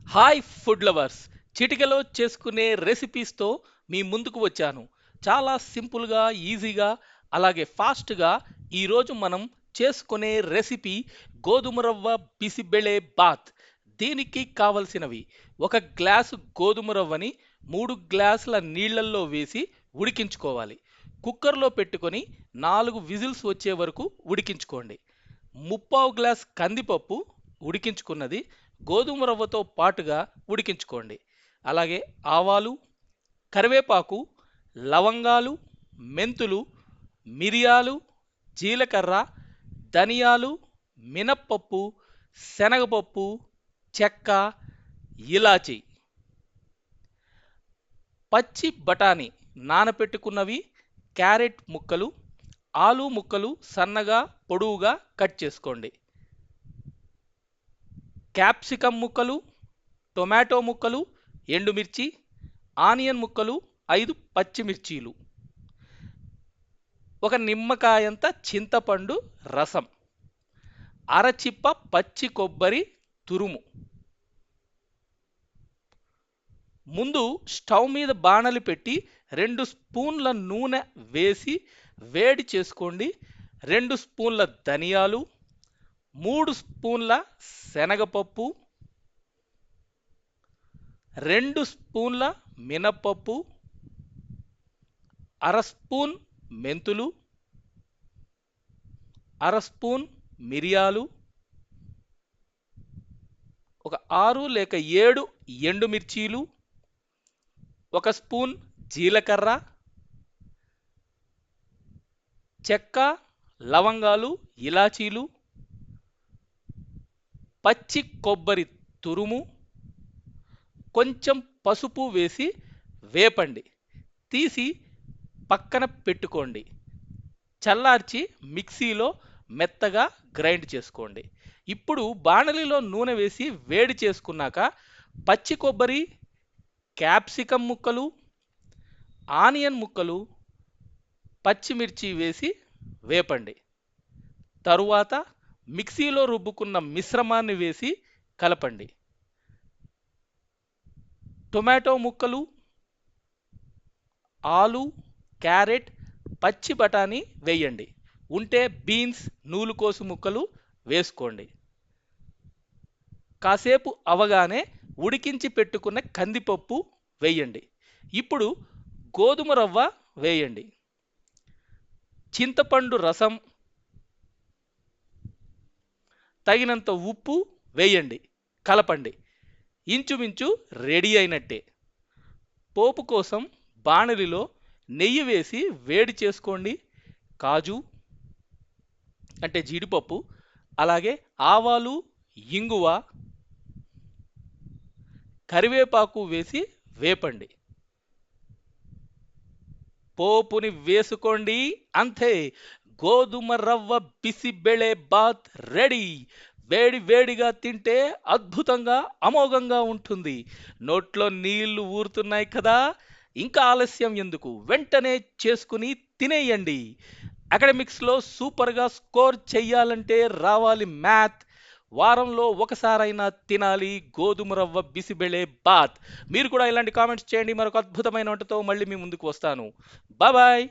Hi food lovers, చిటికెలో చేసుకునే రెసిపీస్తో మీ ముందుకు వచ్చాను. చాలా సింపుల్గా, ఈజీగా, అలాగే ఫాస్ట్గా ఈరోజు మనం చేసుకునే రెసిపీ గోధుమ రవ్వ బిసిబెళే బాత్. దీనికి కావలసినవి: ఒక గ్లాసు గోధుమ రవ్వని 3 గ్లాసుల నీళ్ళల్లో వేసి ఉడికించుకోవాలి. కుక్కర్లో పెట్టుకొని 4 విజిల్స్ వచ్చే వరకు ఉడికించుకోండి. ముప్పావు గ్లాస్ కందిపప్పు ఉడికించుకున్నది గోధుమ రవ్వతో పాటుగా ఉడికించుకోండి. అలాగే ఆవాలు, కరివేపాకు, లవంగాలు, మెంతులు, మిరియాలు, జీలకర్ర, ధనియాలు, మినప్పప్పు, శనగపప్పు, చెక్క, ఇలాచి, పచ్చి బఠానీ నానపెట్టుకున్నవి, క్యారెట్ ముక్కలు, ఆలు ముక్కలు సన్నగా పొడవుగా కట్ చేసుకోండి. క్యాప్సికమ్ ముక్కలు, టొమాటో ముక్కలు, ఎండుమిర్చి, ఆనియన్ ముక్కలు, 5 పచ్చిమిర్చీలు, ఒక నిమ్మకాయంత చింతపండు రసం, అరచిప్ప పచ్చి కొబ్బరి తురుము. ముందు స్టవ్ మీద బాణలి పెట్టి 2 స్పూన్ల నూనె వేసి వేడి చేసుకోండి. 2 స్పూన్ల ధనియాలు, 3 స్పూన్ల శనగపప్పు, 2 స్పూన్ల మినప్పప్పు, అర స్పూన్ మెంతులు, అర స్పూన్ మిరియాలు, ఒక 6 లేక 7 ఎండుమిర్చీలు, 1 స్పూన్ జీలకర్ర, చెక్క, లవంగాలు, ఇలాచీలు, పచ్చి కొబ్బరి తురుము, కొంచెం పసుపు వేసి వేపండి. తీసి పక్కన పెట్టుకోండి. చల్లార్చి మిక్సీలో మెత్తగా గ్రైండ్ చేసుకోండి. ఇప్పుడు బాణలిలో నూనె వేసి వేడి చేసుకున్నాక పచ్చి కొబ్బరి, క్యాప్సికమ్ ముక్కలు, ఆనియన్ ముక్కలు, పచ్చిమిర్చి వేసి వేపండి. తరువాత మిక్సీలో రుబ్బుకున్న మిశ్రమాన్ని వేసి కలపండి. టొమాటో ముక్కలు, ఆలు, క్యారెట్, పచ్చి బఠానీ వేయండి. ఉంటే బీన్స్, నూలుకోసు ముక్కలు వేసుకోండి. కాసేపు అవగానే ఉడికించి పెట్టుకున్న కందిపప్పు వేయండి. ఇప్పుడు గోధుమ రవ్వ వేయండి. చింతపండు రసం, తగినంత ఉప్పు వేయండి. కలపండి. ఇంచుమించు రెడీ అయినట్టే. పోపు కోసం బాణలిలో నెయ్యి వేసి వేడి చేసుకోండి. కాజు అంటే జీడిపప్పు, అలాగే ఆవాలు, ఇంగువ, కరివేపాకు వేసి వేపండి. పోపుని వేసుకోండి. అంతే, గోధుమ రవ్వ బిసిబెళే బాత్ రెడీ. వేడి వేడిగా తింటే అద్భుతంగా, అమోఘంగా ఉంటుంది. నోట్లో నీళ్లు ఊరుతున్నాయి కదా, ఇంకా ఆలస్యం ఎందుకు? వెంటనే చేసుకుని తినేయండి. అకాడమిక్స్లో సూపర్గా స్కోర్ చెయ్యాలంటే రావాలి మ్యాథ్. వారంలో ఒకసారైనా తినాలి గోధుమ రవ్వ బిసిబెళే బాత్. మీరు కూడా ఇలాంటి కామెంట్స్ చేయండి. మరొక అద్భుతమైన వంటతో మళ్ళీ మీ ముందుకు వస్తాను. Bye bye.